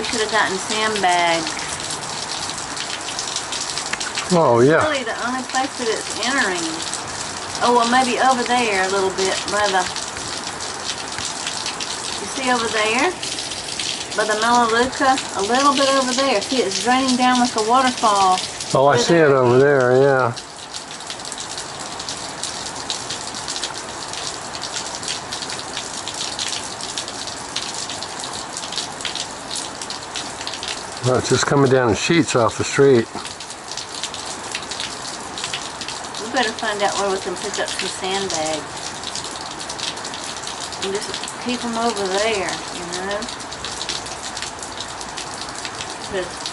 should have gotten sandbags. Oh, yeah. Really the only place that it's entering. Oh, well, maybe over there a little bit by the... You see over there? By the Melaleuca? A little bit over there. See, it's draining down like a waterfall. Oh, I see it over there, yeah. Well, it's just coming down in sheets off the street. We better find out where we can pick up some sandbags. And just keep them over there, you know? 'Cause